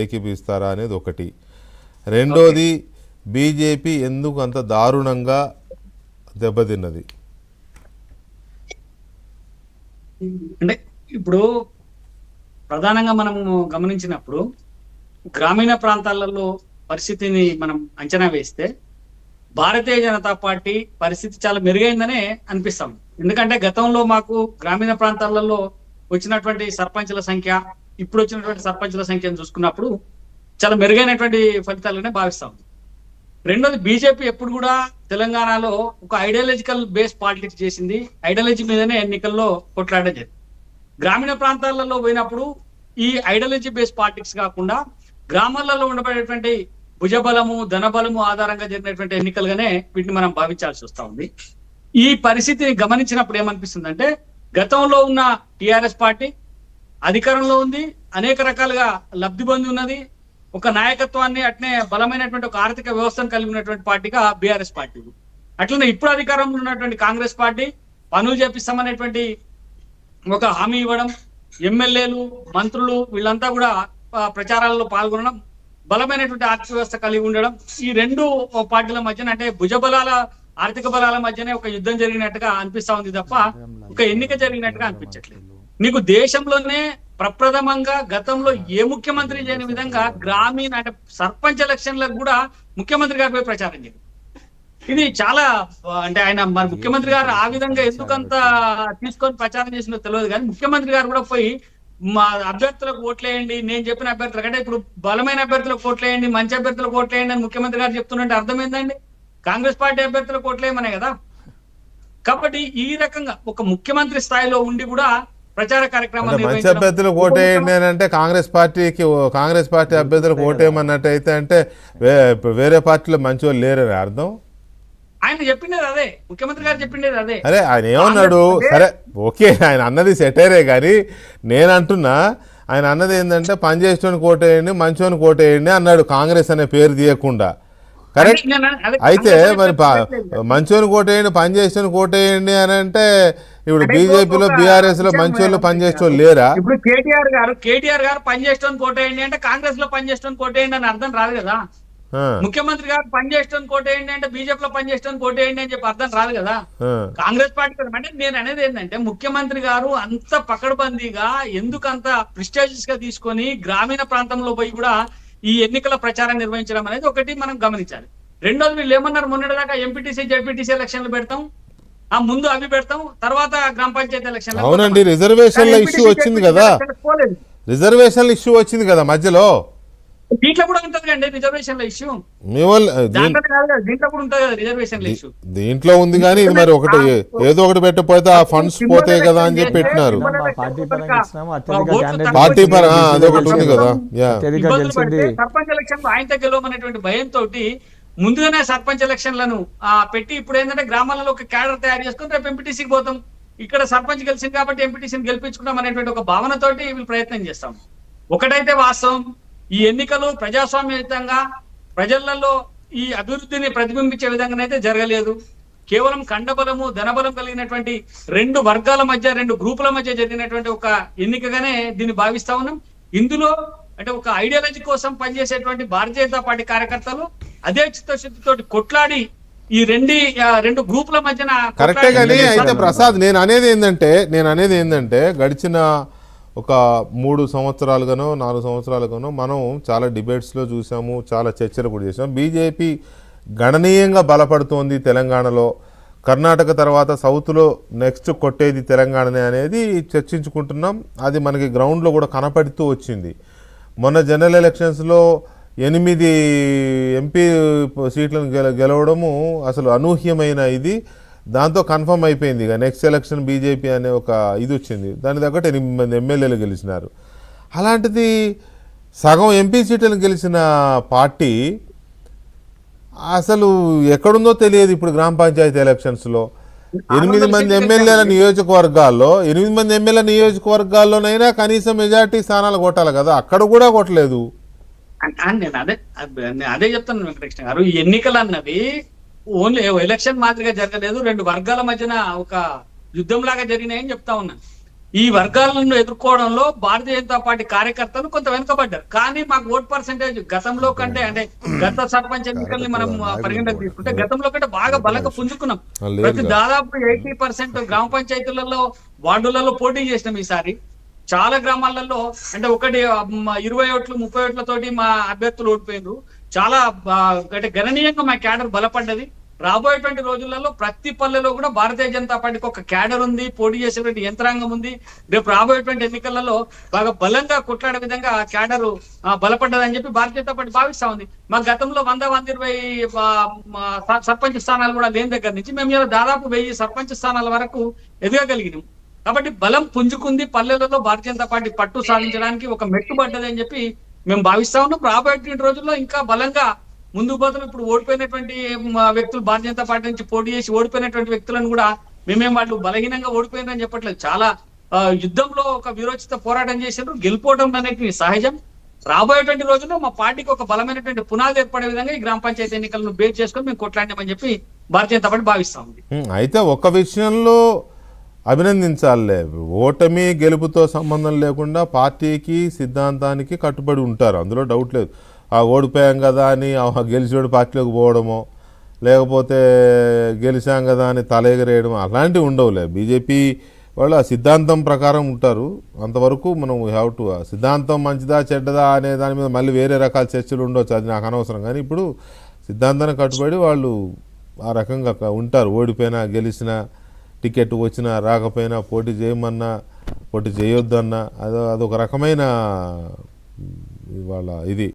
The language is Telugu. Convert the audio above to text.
ఏకీపిస్తారా అనేది ఒకటి. రెండోది బీజేపీ ఎందుకు అంత దారుణంగా దెబ్బతిన్నది? అంటే ఇప్పుడు ప్రధానంగా మనం గమనించినప్పుడు గ్రామీణ ప్రాంతాలలో పరిస్థితిని మనం అంచనా వేస్తే భారతీయ జనతా పార్టీ పరిస్థితి చాలా మెరుగైందనే అనిపిస్తాం. ఎందుకంటే గతంలో మాకు గ్రామీణ ప్రాంతాలలో వచ్చినటువంటి సర్పంచుల సంఖ్య, ఇప్పుడు వచ్చినటువంటి సర్పంచుల సంఖ్యను చూసుకున్నప్పుడు చాలా మెరుగైనటువంటి ఫలితాలనే భావిస్తాం. రెండోది, బీజేపీ ఎప్పుడు కూడా తెలంగాణలో ఒక ఐడియాలజికల్ బేస్ పాలిటిక్స్ చేసింది. ఐడియాలజీ మీదనే ఎన్నికల్లో కొట్లాడడం జరిగింది. గ్రామీణ ప్రాంతాలలో పోయినప్పుడు ఈ ఐడియాలజీ బేస్ పాలిటిక్స్ కాకుండా గ్రామాలలో ఉండబడేటువంటి భుజబలము, ధనబలము ఆధారంగా జరిగినటువంటి ఎన్నికలుగానే వీటిని మనం భావించాల్సి వస్తా ఉంది. ఈ పరిస్థితిని గమనించినప్పుడు ఏమనిపిస్తుందంటే, గతంలో ఉన్న టిఆర్ఎస్ పార్టీ అధికారంలో ఉంది, అనేక రకాలుగా లబ్ధి పొంది ఉన్నది, ఒక నాయకత్వాన్ని అట్నే బలమైనటువంటి ఒక ఆర్థిక వ్యవస్థను కలిగి ఉన్నటువంటి పార్టీగా బీఆర్ఎస్ పార్టీ. అట్లనే ఇప్పుడు అధికారంలో ఉన్నటువంటి కాంగ్రెస్ పార్టీ పనులు చేపిస్తామనేటువంటి ఒక హామీ ఇవ్వడం, ఎమ్మెల్యేలు, మంత్రులు వీళ్ళంతా కూడా ప్రచారాలలో పాల్గొనడం, బలమైనటువంటి ఆర్థిక వ్యవస్థ కలిగి ఉండడం, ఈ రెండు పార్టీల మధ్యన అంటే భుజబలాల ఆర్థిక బలాల మధ్యనే ఒక యుద్ధం జరిగినట్టుగా అనిపిస్తా ఉంది తప్ప ఒక ఎన్నిక జరిగినట్టుగా అనిపించట్లేదు. మీకు దేశంలోనే ప్రప్రథమంగా గతంలో ఏ ముఖ్యమంత్రి చేయని విధంగా గ్రామీణ అంటే సర్పంచ్ ఎలక్షన్లకు కూడా ముఖ్యమంత్రి గారిపై ప్రచారం చేయాలి. ఇది చాలా అంటే ఆయన మరి ముఖ్యమంత్రి గారు ఆ విధంగా ఎందుకంత తీసుకొని ప్రచారం చేసినో తెలియదు, కానీ ముఖ్యమంత్రి గారు కూడా పోయి మా అభ్యర్థులకు ఓట్లేయండి, నేను చెప్పిన అభ్యర్థులకు అంటే ఇప్పుడు బలమైన అభ్యర్థులకు ఓట్లేయండి, మంచి అభ్యర్థులకు ఓట్లేయండి అని ముఖ్యమంత్రి గారు చెప్తున్నట్టు అర్థం ఏందండి? కాంగ్రెస్ పార్టీ అభ్యర్థులకు ఓట్లేయమనే కదా. కాబట్టి ఈ రకంగా ఒక ముఖ్యమంత్రి స్థాయిలో ఉండి కూడా ప్రచార కార్యక్రమాలు మంచి అభ్యర్థులకు ఓటేయండి అని అంటే కాంగ్రెస్ పార్టీ అభ్యర్థులకు ఓటేయమన్నట్టు అయితే అంటే వేరే పార్టీలో మంచి వాళ్ళు లేరని అర్థం. ఆయన చెప్పిండేది అదే, ముఖ్యమంత్రి గారు చెప్పిండేది అదే. అరే ఆయన ఏమన్నాడు? సరే ఓకే, ఆయన అన్నది సెటైరే, కానీ నేను అంటున్నా ఆయన అన్నది ఏంటంటే పని చేసేటోని కోటేయండి, మంచోని కోటేయండి అన్నాడు, కాంగ్రెస్ అనే పేరు తీయకుండా. కరెక్ట్. అయితే మరి మంచోని కోటేయండి, పని చేసేటోని కోటేయండి అని అంటే ఇప్పుడు బీజేపీలో బీఆర్ఎస్ లో మంచోళ్ళు పనిచేసేటోళ్ళు లేరా? ఇప్పుడు కేటీఆర్ గారు పనిచేసేటోని కోటేయండి అంటే కాంగ్రెస్ లో పనిచేసేటోని కోటేయండి అని అర్థం రాదు కదా. ముఖ్యమంత్రి గారు పనిచేసేటోని కోటేయండి అంటే బీజేపీలో పనిచేసేటోని కోటేయండి అని చెప్పి అర్థం రాదు కదా. కాంగ్రెస్ పార్టీ అంటే నేను అనేది ఏంటంటే, ముఖ్యమంత్రి గారు అంత పకడ్బందీగా ఎందుకు అంత ప్రిస్టేజియస్ గా తీసుకొని గ్రామీణ ప్రాంతంలో పోయి కూడా ఈ ఎన్నికల ప్రచారం నిర్వహించడం అనేది ఒకటి మనం గమనించాలి. రెండోది, వీళ్ళు ఏమన్నారు, మొన్నటిదాకా ఎంపీటీసీ జెడ్పీటీసీ ఎలక్షన్లు పెడతాం, ఆ ముందు అవి పెడతాం, తర్వాత గ్రామ పంచాయతీ ఎలక్షన్. అవునండి, రిజర్వేషన్ల ఇష్యూ వచ్చింది కదా, రిజర్వేషన్ల ఇష్యూ వచ్చింది కదా మధ్యలో. దీంట్లో కూడా ఉంటుంది అండి రిజర్వేషన్ల ఇష్యూ, దీంట్లో కూడా ఉంటుంది కదా రిజర్వేషన్ల ఇష్యూ. దీంట్లో ఉంది కానీ ఇది మరి ఒకటి ఏదో ఒకటి పెట్టకపోతే ఆ ఫండ్స్ పోతాయి కదా అని చెప్పి పెట్టినారు. పార్టీ పరంగా అదొకటి ఉంది కదా. సర్పంచ్ ఎలక్షన్ ఆయనతో గెలవమనేటువంటి భయంతో ముందుగానే సర్పంచ్ ఎలక్షన్లను పెట్టి ఇప్పుడు ఏంటంటే గ్రామాలలో ఒక క్యాడర్ తయారు చేసుకుని రేపు ఎంపీటీసీకి పోతాం, ఇక్కడ సర్పంచ్ గెలిచింది కాబట్టి ఎంపీటీసీని గెలిపించుకుంటాం అనేటువంటి ఒక భావనతోటి వీళ్ళు ప్రయత్నం చేస్తాం. ఒకటైతే వాస్తవం, ఈ ఎన్నికలు ప్రజాస్వామ్యయుతంగా ప్రజలలో ఈ అభివృద్ధిని ప్రతిబింబించే విధంగానైతే జరగలేదు. కేవలం కండబలము, ధనబలం కలిగినటువంటి రెండు వర్గాల మధ్య, రెండు గ్రూపుల మధ్య జరిగినటువంటి ఒక ఎన్నికగానే దీన్ని భావిస్తా ఉన్నాం. ఇందులో అంటే ఒక ఐడియాలజీ కోసం పనిచేసేటువంటి భారతీయ జనతా పార్టీ కార్యకర్తలు అదే చిత్తశుద్ధితో కొట్లాడి ఈ రెండు గ్రూపుల మధ్యన కరెక్టే. కానీ అయితే ప్రసాద్, నేను అనేది ఏంటంటే గడిచిన ఒక 3 సంవత్సరాలుగానో 4 సంవత్సరాలుగానో మనం చాలా డిబేట్స్లో చూసాము, చాలా చర్చలు కూడా చేసాము. బీజేపీ గణనీయంగా బలపడుతోంది తెలంగాణలో, కర్ణాటక తర్వాత సౌత్లో నెక్స్ట్ కొట్టేది తెలంగాణనే అనేది చర్చించుకుంటున్నాం. అది మనకి గ్రౌండ్లో కూడా కనపడుతూ వచ్చింది. మొన్న జనరల్ ఎలక్షన్స్లో 8 ఎంపీ సీట్లను గెలవడము అసలు అనూహ్యమైన ఇది. దాంతో కన్ఫర్మ్ అయిపోయింది ఇక నెక్స్ట్ ఎలక్షన్ బీజేపీ అనే ఒక ఇది వచ్చింది. దాని తగ్గట్టు 8 మంది ఎమ్మెల్యేలు గెలిచినారు. అలాంటిది సగం ఎంపీ సీట్లను గెలిచిన పార్టీ అసలు ఎక్కడుందో తెలియదు. ఇప్పుడు గ్రామ పంచాయతీ ఎలక్షన్స్లో 8 మంది ఎమ్మెల్యేల నియోజకవర్గాల్లోనైనా కనీసం మెజార్టీ స్థానాలు కొట్టాలి కదా, అక్కడ కూడా కొట్టలేదు. నేను అదే చెప్తాను వెంకటకృష్ణ గారు, ఈ ఎన్నికలు అన్నవి ఓన్లీ ఎలక్షన్ మాదిరిగా జరగలేదు, రెండు వర్గాల మధ్యన ఒక యుద్ధం లాగా జరిగినాయని చెప్తా ఉన్నాను. ఈ వర్గాలను ఎదుర్కోవడంలో భారతీయ జనతా పార్టీ కార్యకర్తలు కొంత వెనుకబడ్డారు. కానీ మాకు ఓట్ పర్సెంటేజ్ గతంలో కంటే, అంటే గత సర్పంచ్ ఎన్నికల్ని మనం పరిగణలోకి తీసుకుంటే గతంలో కంటే బాగా బలంగా పుంజుకున్నాం. ప్రతి దాదాపు 80% గ్రామ పంచాయతీలలో, వార్డులలో పోటీ చేసినాం. ఈసారి చాలా గ్రామాలలో అంటే 20 ఓట్లు 30 ఓట్లతోటి మా అభ్యర్థులు ఓడిపోయినారు. చాలా అంటే గణనీయంగా మా క్యాడర్ బలపడ్డది. రాబోయేటువంటి రోజులలో ప్రతి పల్లెలో కూడా భారతీయ జనతా పార్టీకి ఒక క్యాడర్ ఉంది, పోటీ చేసేటువంటి యంత్రాంగం ఉంది. రేపు రాబోయేటువంటి ఎన్నికలలో బాగా బలంగా కొట్లాడే విధంగా ఆ క్యాడర్ బలపడ్డదని చెప్పి భారతీయ జనతా పార్టీ భావిస్తా ఉంది. మా గతంలో 100-120 సర్పంచ్ స్థానాలు కూడా లేని దగ్గర నుంచి మేము ఇలా దాదాపు 1000 సర్పంచ్ స్థానాల వరకు ఎదగగలిగినాం. కాబట్టి బలం పుంజుకుంది. పల్లెలలో భారతీయ జనతా పార్టీ పట్టు సాధించడానికి ఒక మెట్టు పడ్డది అని చెప్పి మేము భావిస్తా ఉన్నాం. రాబోయేటువంటి రోజుల్లో ఇంకా బలంగా ముందుకు పోతాం. ఇప్పుడు ఓడిపోయినటువంటి వ్యక్తులు భారతీయ జనతా పార్టీ నుంచి పోటీ చేసి ఓడిపోయినటువంటి వ్యక్తులను కూడా మేమేం వాళ్ళు బలహీనంగా ఓడిపోయినారని చెప్పట్లేదు. చాలా యుద్ధంలో ఒక వీరోచిత పోరాటం చేశారు. గెలుపోవడం అనేది సహజం. రాబోయేటువంటి రోజుల్లో మా పార్టీకి ఒక బలమైనటువంటి పునాది ఏర్పడే విధంగా ఈ గ్రామ పంచాయతీ ఎన్నికలను బేస్ చేసుకొని మేము కొట్లాడినామని చెప్పి భారతీయ జనతా పార్టీ భావిస్తా ఉంది. అయితే ఒక విషయంలో అభినందించాలే, ఓటమి గెలుపుతో సంబంధం లేకుండా పార్టీకి సిద్ధాంతానికి కట్టుబడి ఉంటారు, అందులో డౌట్ లేదు. ఆ ఓడిపోయాం కదా అని గెలిచేవాడు పార్టీలోకి పోవడమో, లేకపోతే గెలిచాం కదా అని తల ఎగరేయడం అలాంటివి ఉండవులే. బీజేపీ వాళ్ళు ఆ సిద్ధాంతం ప్రకారం ఉంటారు. అంతవరకు మనం హ్యావ్ టు సిద్ధాంతం మంచిదా చెడ్డదా అనే దాని మీద మళ్ళీ వేరే రకాల చర్చలు ఉండొచ్చు, అది నాకు అనవసరం. కానీ ఇప్పుడు సిద్ధాంతానికి కట్టుబడి వాళ్ళు ఆ రకంగా ఉంటారు. ఓడిపోయినా గెలిచినా, టికెట్ వచ్చినా రాకపోయినా, పోటీ చేయమన్నా పోటీ చేయొద్దన్నా అదొక రకమైన ఇవాళ ఇది